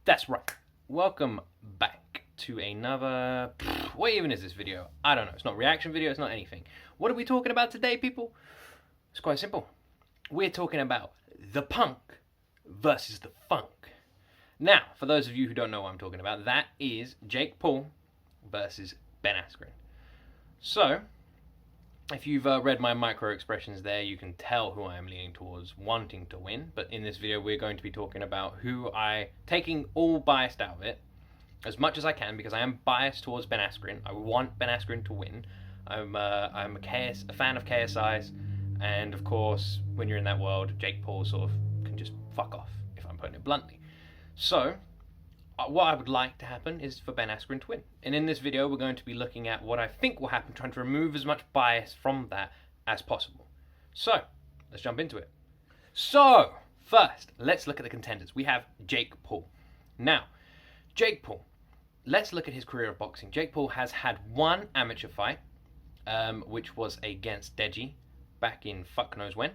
That's right. Welcome back to another... What even is this video? I don't know. It's not a reaction video. It's not anything. What are we talking about today, people? It's quite simple. We're talking about the punk versus the funk. Now, for those of you who don't know what I'm talking about, that is Jake Paul versus Ben Askren. So, if you've read my micro expressions there, you can tell who I am leaning towards wanting to win. But in this video, we're going to be talking about taking all biased out of it, as much as I can, because I am biased towards Ben Askren. I want Ben Askren to win. I'm a fan of KSI's, and of course, when you're in that world, Jake Paul sort of can just fuck off, if I'm putting it bluntly. So, what I would like to happen is for Ben Askren to win. And in this video, we're going to be looking at what I think will happen, trying to remove as much bias from that as possible. So, let's jump into it. So, first, let's look at the contenders. We have Jake Paul. Now, Jake Paul, let's look at his career of boxing. Jake Paul has had one amateur fight, which was against Deji back in fuck knows when.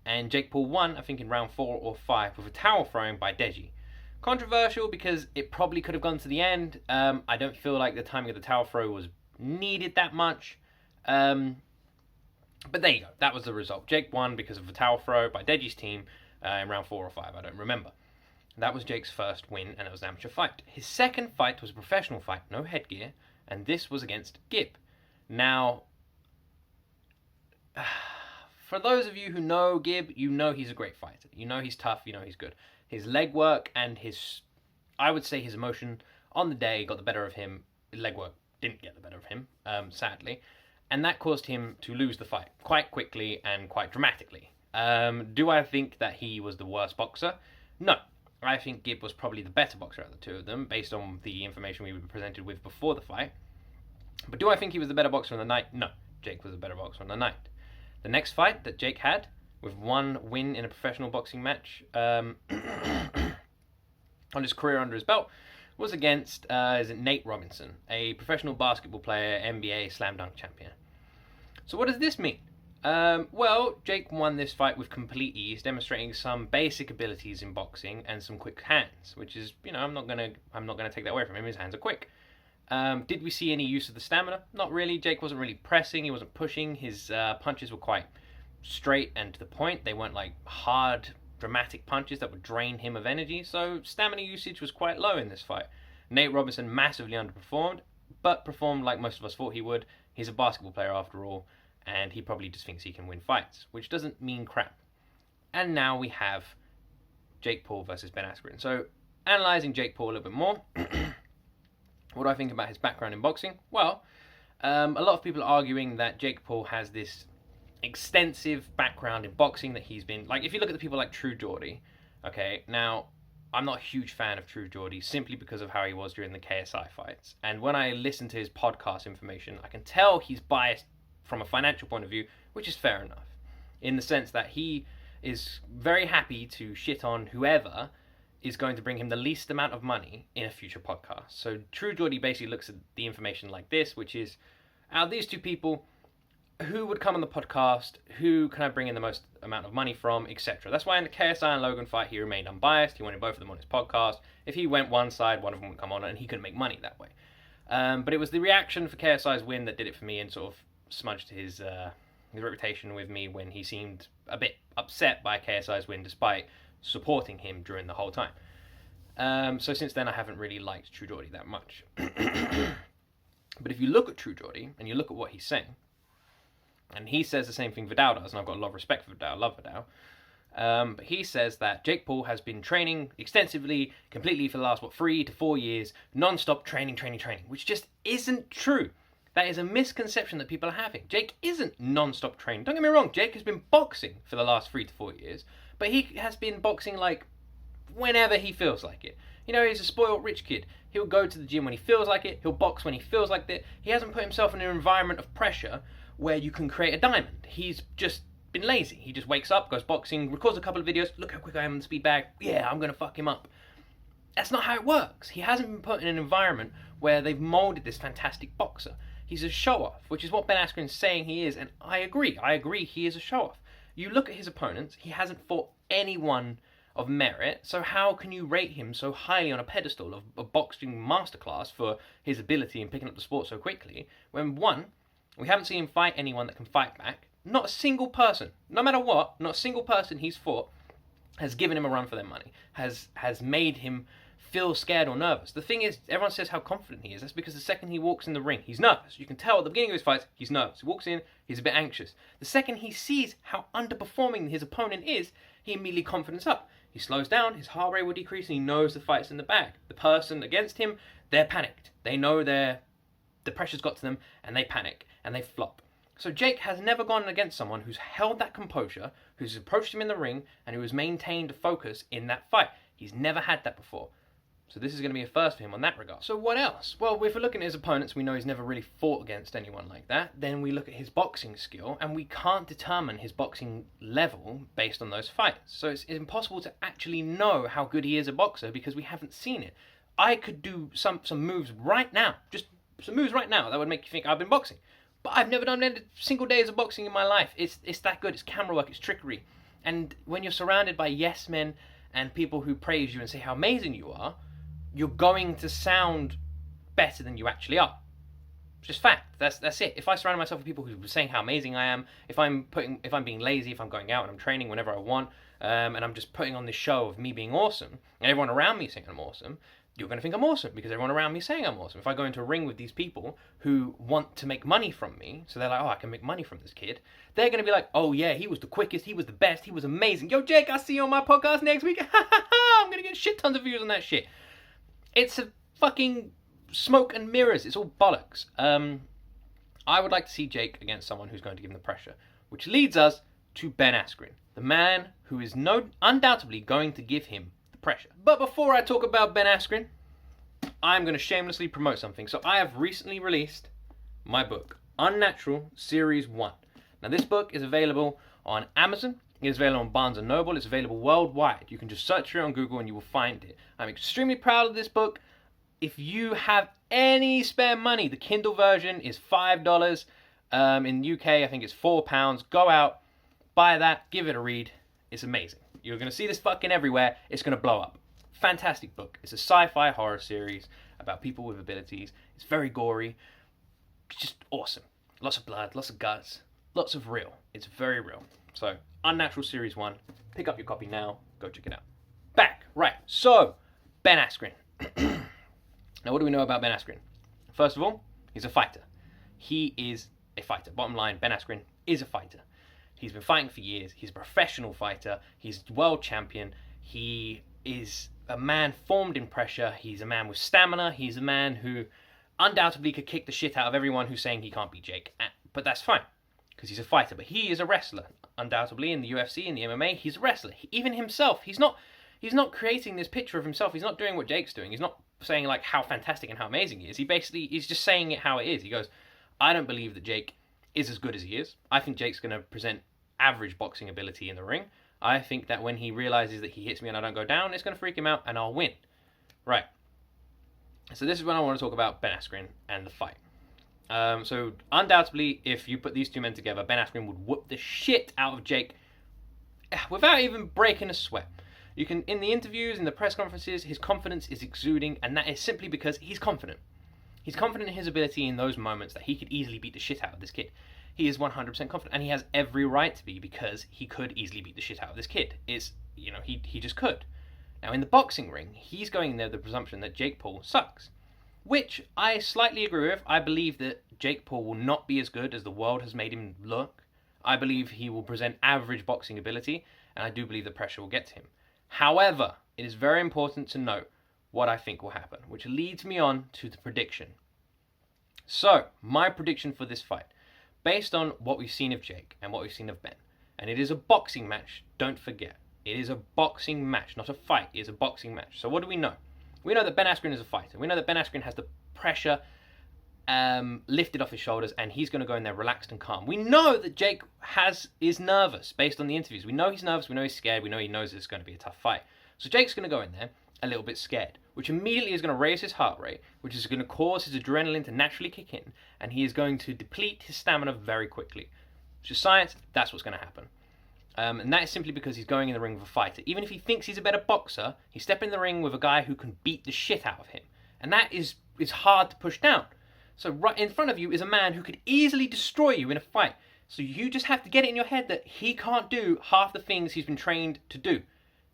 And Jake Paul won, I think, in round 4 or 5 with a towel throwing by Deji. Controversial because it probably could have gone to the end. I don't feel like the timing of the towel throw was needed that much. But there you go. That was the result. Jake won because of the towel throw by Deji's team in round 4 or 5. I don't remember. That was Jake's first win, and it was an amateur fight. His second fight was a professional fight, no headgear, and this was against Gib. Now, for those of you who know Gib, you know he's a great fighter. You know he's tough, you know he's good. His leg work and I would say his emotion on the day got the better of him. Leg work didn't get the better of him, sadly. And that caused him to lose the fight quite quickly and quite dramatically. Do I think that he was the worst boxer? No. I think Gib was probably the better boxer out of the two of them, based on the information we were presented with before the fight. But do I think he was the better boxer on the night? No. Jake was the better boxer on the night. The next fight that Jake had, with one win in a professional boxing match on his career under his belt, was against Nate Robinson, a professional basketball player, NBA slam dunk champion. So what does this mean? Well, Jake won this fight with complete ease, demonstrating some basic abilities in boxing and some quick hands, which is, I'm not gonna take that away from him. His hands are quick. Did we see any use of the stamina? Not really. Jake wasn't really pressing. He wasn't pushing. His punches were quite straight and to the point. They weren't like hard, dramatic punches that would drain him of energy. So stamina usage was quite low in this fight. Nate Robinson massively underperformed, but performed like most of us thought he would. He's a basketball player after all, and he probably just thinks he can win fights, which doesn't mean crap. And now we have Jake Paul versus Ben Askren. So, analysing Jake Paul a little bit more, what do I think about his background in boxing? Well, a lot of people are arguing that Jake Paul has this extensive background in boxing, that he's been, like, if you look at the people like True Geordie, okay, now, I'm not a huge fan of True Geordie simply because of how he was during the KSI fights. And when I listen to his podcast information, I can tell he's biased from a financial point of view, which is fair enough, in the sense that he is very happy to shit on whoever is going to bring him the least amount of money in a future podcast. So True Geordie basically looks at the information like this, which is, out of these two people, who would come on the podcast, who can I bring in the most amount of money from, etc. That's why in the KSI and Logan fight, he remained unbiased. He wanted both of them on his podcast. If he went one side, one of them would come on, and he couldn't make money that way. But it was the reaction for KSI's win that did it for me, and sort of smudged his reputation with me when he seemed a bit upset by KSI's win, despite supporting him during the whole time. So since then, I haven't really liked True Geordie that much. But if you look at True Geordie, and you look at what he's saying, and he says the same thing Vidal does, and I've got a lot of respect for Vidal, I love Vidal, but he says that Jake Paul has been training extensively, completely for the last, 3 to 4 years, non-stop training, which just isn't true. That is a misconception that people are having. Jake isn't non-stop training. Don't get me wrong, Jake has been boxing for the last 3 to 4 years, but he has been boxing like whenever he feels like it. He's a spoiled rich kid. He'll go to the gym when he feels like it. He'll box when he feels like it. He hasn't put himself in an environment of pressure where you can create a diamond. He's just been lazy. He just wakes up, goes boxing, records a couple of videos. Look how quick I am in the speed bag. Yeah, I'm going to fuck him up. That's not how it works. He hasn't been put in an environment where they've molded this fantastic boxer. He's a show-off, which is what Ben Askren is saying he is, and I agree. I agree he is a show-off. You look at his opponents, he hasn't fought anyone of merit. So how can you rate him so highly on a pedestal of a boxing masterclass for his ability in picking up the sport so quickly, when one, we haven't seen him fight anyone that can fight back. Not a single person, no matter what, not a single person he's fought has given him a run for their money, has made him feel scared or nervous. The thing is, everyone says how confident he is. That's because the second he walks in the ring, he's nervous. You can tell at the beginning of his fights, he's nervous. He walks in, he's a bit anxious. The second he sees how underperforming his opponent is, he immediately confidence up. He slows down, his heart rate will decrease, and he knows the fight's in the bag. The person against him, they're panicked. They know the pressure's got to them, and they panic, and they flop. So Jake has never gone against someone who's held that composure, who's approached him in the ring, and who has maintained a focus in that fight. He's never had that before. So this is going to be a first for him on that regard. So what else? Well, if we're looking at his opponents, we know he's never really fought against anyone like that. Then we look at his boxing skill, and we can't determine his boxing level based on those fights. So it's impossible to actually know how good he is a boxer because we haven't seen it. I could do some moves right now, just some moves right now that would make you think I've been boxing. But I've never done a single day of boxing in my life. It's that good. It's camera work. It's trickery. And when you're surrounded by yes men and people who praise you and say how amazing you are, you're going to sound better than you actually are. It's just fact. That's it. If I surround myself with people who are saying how amazing I am, if I'm being lazy, if I'm going out and I'm training whenever I want, and I'm just putting on this show of me being awesome, and everyone around me saying I'm awesome, you're going to think I'm awesome because everyone around me is saying I'm awesome. If I go into a ring with these people who want to make money from me, so they're like, oh, I can make money from this kid, they're going to be like, oh yeah, he was the quickest, he was the best, he was amazing. Yo, Jake, I'll see you on my podcast next week. I'm going to get shit tons of views on that shit. It's a fucking smoke and mirrors. It's all bollocks. I would like to see Jake against someone who's going to give him the pressure, which leads us to Ben Askren, the man who is undoubtedly going to give him the pressure. But before I talk about Ben Askren, I'm going to shamelessly promote something. So I have recently released my book, Unnatural Series One. Now this book is available on Amazon. It is available on Barnes & Noble. It's available worldwide. You can just search for it on Google and you will find it. I'm extremely proud of this book. If you have any spare money, the Kindle version is $5. In the UK, I think it's £4. Go out, buy that, give it a read. It's amazing. You're going to see this fucking everywhere. It's going to blow up. Fantastic book. It's a sci-fi horror series about people with abilities. It's very gory. It's just awesome. Lots of blood, lots of guts, lots of real. It's very real. So, Unnatural Series 1. Pick up your copy now. Go check it out. Back. Right. So, Ben Askren. Now, what do we know about Ben Askren? First of all, he's a fighter. He is a fighter. Bottom line, Ben Askren is a fighter. He's been fighting for years. He's a professional fighter. He's world champion. He is a man formed in pressure. He's a man with stamina. He's a man who undoubtedly could kick the shit out of everyone who's saying he can't beat Jake. But that's fine, because he's a fighter. But he is a wrestler. Undoubtedly, in the UFC, in the MMA, he's a wrestler. Even himself, he's not creating this picture of himself. He's not doing what Jake's doing. He's not saying like how fantastic and how amazing he is. He's just saying it how it is. He goes, I don't believe that Jake is as good as he is. I think Jake's going to present average boxing ability in the ring. I think that when he realizes that he hits me and I don't go down, it's going to freak him out and I'll win. Right. So this is when I want to talk about Ben Askren and the fight. So undoubtedly, if you put these two men together, Ben Askren would whoop the shit out of Jake without even breaking a sweat. You can, in the interviews, in the press conferences, his confidence is exuding, and that is simply because he's confident. He's confident in his ability in those moments that he could easily beat the shit out of this kid. He is 100% confident, and he has every right to be, because he could easily beat the shit out of this kid. He just could. Now, in the boxing ring, he's going in there with the presumption that Jake Paul sucks, which I slightly agree with. I believe that Jake Paul will not be as good as the world has made him look. I believe he will present average boxing ability, and I do believe the pressure will get to him. However, it is very important to note what I think will happen, which leads me on to the prediction. So, my prediction for this fight, based on what we've seen of Jake and what we've seen of Ben, and it is a boxing match, don't forget. It is a boxing match, not a fight. It is a boxing match. So what do we know? We know that Ben Askren is a fighter. We know that Ben Askren has the pressure lifted off his shoulders, and he's going to go in there relaxed and calm. We know that Jake is nervous based on the interviews. We know he's nervous. We know he's scared. We know he knows it's going to be a tough fight. So Jake's going to go in there a little bit scared, which immediately is going to raise his heart rate, which is going to cause his adrenaline to naturally kick in, and he is going to deplete his stamina very quickly. Which is science. That's what's going to happen. And that is simply because he's going in the ring with a fighter. Even if he thinks he's a better boxer, he's stepping in the ring with a guy who can beat the shit out of him. And that is hard to push down. So right in front of you is a man who could easily destroy you in a fight. So you just have to get it in your head that he can't do half the things he's been trained to do.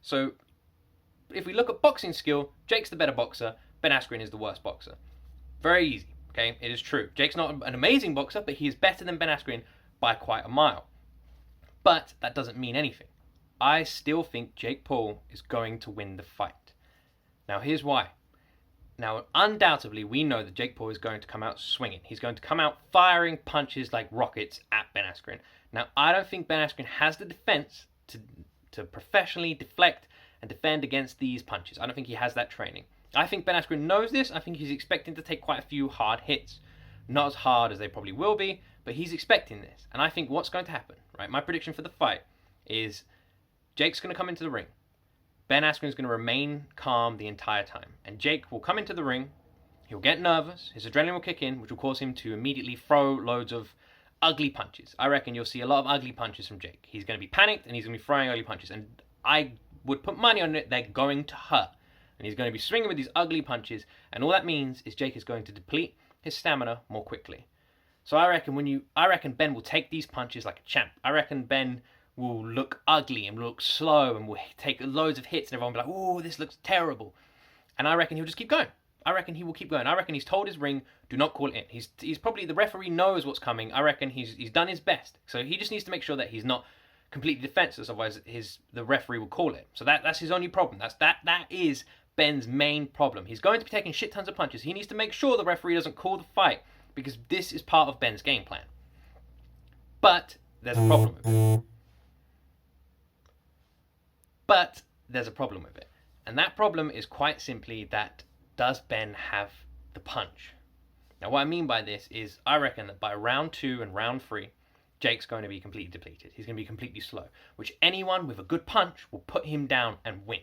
So if we look at boxing skill, Jake's the better boxer, Ben Askren is the worst boxer. Very easy, okay? It is true. Jake's not an amazing boxer, but he is better than Ben Askren by quite a mile. But that doesn't mean anything. I still think Jake Paul is going to win the fight. Now here's why. Now undoubtedly we know that Jake Paul is going to come out swinging. He's going to come out firing punches like rockets at Ben Askren. Now I don't think Ben Askren has the defense to professionally deflect and defend against these punches. I don't think he has that training. I think Ben Askren knows this. I think he's expecting to take quite a few hard hits. Not as hard as they probably will be, but he's expecting this. And I think what's going to happen, right? My prediction for the fight is Jake's going to come into the ring. Ben Askren is going to remain calm the entire time. And Jake will come into the ring. He'll get nervous. His adrenaline will kick in, which will cause him to immediately throw loads of ugly punches. I reckon you'll see a lot of ugly punches from Jake. He's going to be panicked and he's going to be throwing ugly punches. And I would put money on it, they're going to hurt. And he's going to be swinging with these ugly punches. And all that means is Jake is going to deplete his stamina more quickly. So I reckon Ben will take these punches like a champ. I reckon Ben will look ugly and look slow and will take loads of hits and everyone will be like, oh, this looks terrible. And I reckon he'll just keep going. I reckon he will keep going. I reckon he's told his ring, do not call it in. He's probably, the referee knows what's coming. I reckon he's done his best. So he just needs to make sure that he's not completely defenseless, otherwise the referee will call it. So that's his only problem. That is Ben's main problem. He's going to be taking shit tons of punches. He needs to make sure the referee doesn't call the fight, because this is part of Ben's game plan. But there's a problem with it. And that problem is quite simply that, does Ben have the punch? Now what I mean by this is, I reckon that by round 2 and round 3, Jake's going to be completely depleted. He's going to be completely slow, which anyone with a good punch will put him down and win.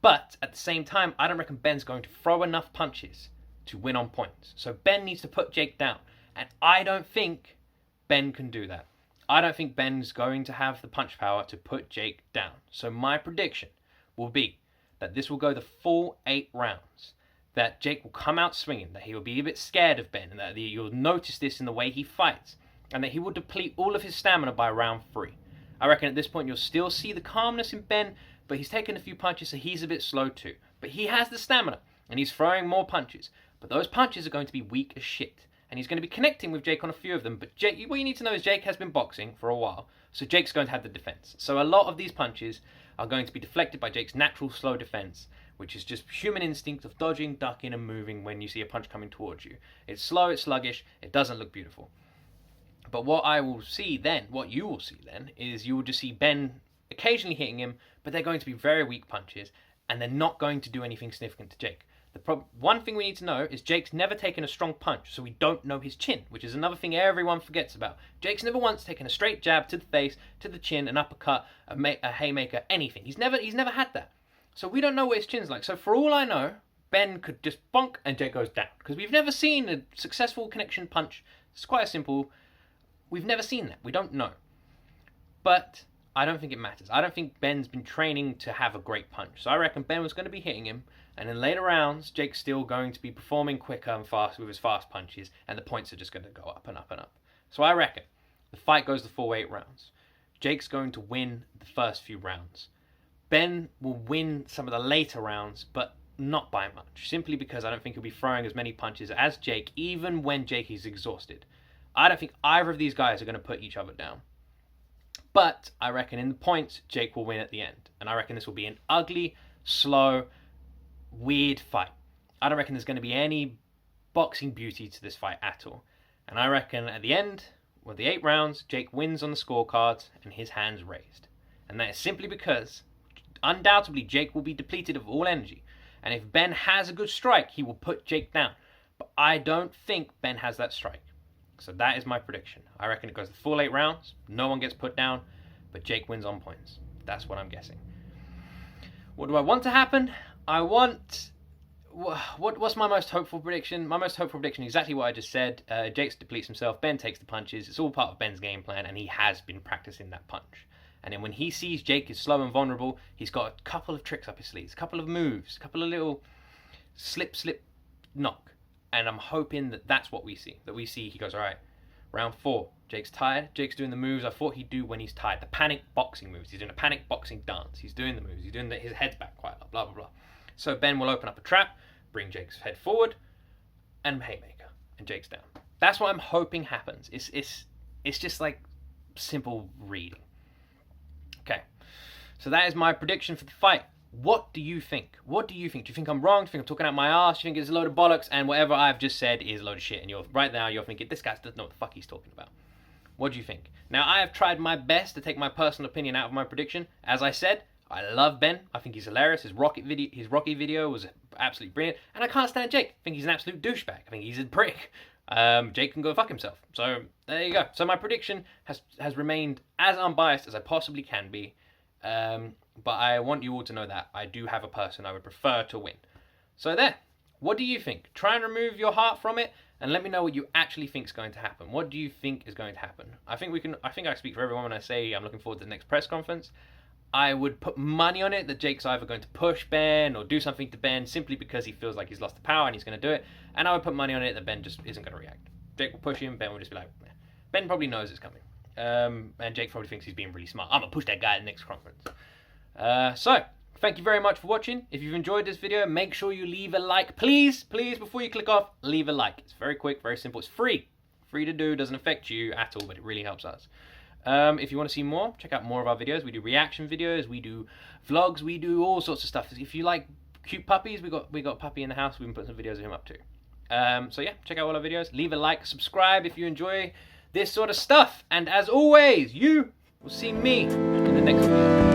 But at the same time, I don't reckon Ben's going to throw enough punches to win on points. So Ben needs to put Jake down. And I don't think Ben can do that. I don't think Ben's going to have the punch power to put Jake down. So my prediction will be that this will go the full 8 rounds. That Jake will come out swinging, that he will be a bit scared of Ben, and that you'll notice this in the way he fights, and that he will deplete all of his stamina by round 3. I reckon at this point you'll still see the calmness in Ben, but he's taken a few punches, so he's a bit slow too. But he has the stamina, and he's throwing more punches. But those punches are going to be weak as shit. And he's going to be connecting with Jake on a few of them. But Jake, what you need to know is Jake has been boxing for a while, so Jake's going to have the defense. So a lot of these punches are going to be deflected by Jake's natural slow defense, which is just human instinct of dodging, ducking, and moving when you see a punch coming towards you. It's slow, it's sluggish, it doesn't look beautiful. But what you will see then, is you will just see Ben occasionally hitting him, but they're going to be very weak punches, and they're not going to do anything significant to Jake. One thing we need to know is Jake's never taken a strong punch, so we don't know his chin, which is another thing everyone forgets about. Jake's never once taken a straight jab to the face, to the chin, an uppercut, a haymaker, anything. He's never had that. So we don't know what his chin's like. So for all I know, Ben could just bonk and Jake goes down. Because we've never seen a successful connection punch. It's quite simple. We've never seen that. We don't know. But I don't think it matters. I don't think Ben's been training to have a great punch. So I reckon Ben was going to be hitting him, and in later rounds, Jake's still going to be performing quicker and fast with his fast punches, and the points are just going to go up and up and up. So I reckon the fight goes the full 8 rounds. Jake's going to win the first few rounds. Ben will win some of the later rounds, but not by much, simply because I don't think he'll be throwing as many punches as Jake, even when Jake is exhausted. I don't think either of these guys are going to put each other down. But I reckon in the points, Jake will win at the end. And I reckon this will be an ugly, slow, weird fight. I don't reckon there's going to be any boxing beauty to this fight at all. And I reckon at the end, with the 8 rounds, Jake wins on the scorecards and his hands raised. And that is simply because, undoubtedly, Jake will be depleted of all energy. And if Ben has a good strike, he will put Jake down. But I don't think Ben has that strike. So that is my prediction. I reckon it goes the full 8 rounds. No one gets put down, but Jake wins on points. That's what I'm guessing. What do I want to happen? I want... What's my most hopeful prediction? My most hopeful prediction is exactly what I just said. Jake depletes himself. Ben takes the punches. It's all part of Ben's game plan, and he has been practicing that punch. And then when he sees Jake is slow and vulnerable, he's got a couple of tricks up his sleeves, a couple of moves, a couple of little slip, knock. And I'm hoping that that's what we see. That we see he goes, all right, round 4, Jake's tired. Jake's doing the moves I thought he'd do when he's tired. The panic boxing moves. He's doing a panic boxing dance. He's doing the moves. He's doing his head's back quite a lot, blah, blah, blah. So Ben will open up a trap, bring Jake's head forward, and haymaker. And Jake's down. That's what I'm hoping happens. It's just like simple reading. Okay. So that is my prediction for the fight. What do you think? What do you think? Do you think I'm wrong? Do you think I'm talking out my ass? Do you think it's a load of bollocks? And whatever I've just said is a load of shit. And right now you're thinking, this guy doesn't know what the fuck he's talking about. What do you think? Now, I have tried my best to take my personal opinion out of my prediction. As I said, I love Ben. I think he's hilarious. His Rocky video was absolutely brilliant. And I can't stand Jake. I think he's an absolute douchebag. I think he's a prick. Jake can go fuck himself. So there you go. So my prediction has remained as unbiased as I possibly can be. But I want you all to know that I do have a person I would prefer to win. So there. What do you think? Try and remove your heart from it and let me know what you actually think is going to happen. What do you think is going to happen? I think I speak for everyone when I say I'm looking forward to the next press conference. I would put money on it that Jake's either going to push Ben or do something to Ben simply because he feels like he's lost the power and he's going to do it. And I would put money on it that Ben just isn't going to react. Jake will push him, Ben will just be like, meh. Ben probably knows it's coming. And Jake probably thinks he's being really smart. I'm going to push that guy at the next conference. So, thank you very much for watching. If you've enjoyed this video, make sure you leave a like. Please, before you click off, leave a like. It's very quick, very simple. It's free. Free to do, doesn't affect you at all, but it really helps us. If you want to see more, check out more of our videos. We do reaction videos, we do vlogs, we do all sorts of stuff. If you like cute puppies, we got a puppy in the house. We've been putting some videos of him up too. So yeah, check out all our videos. Leave a like, subscribe if you enjoy this sort of stuff. And as always, you will see me in the next video.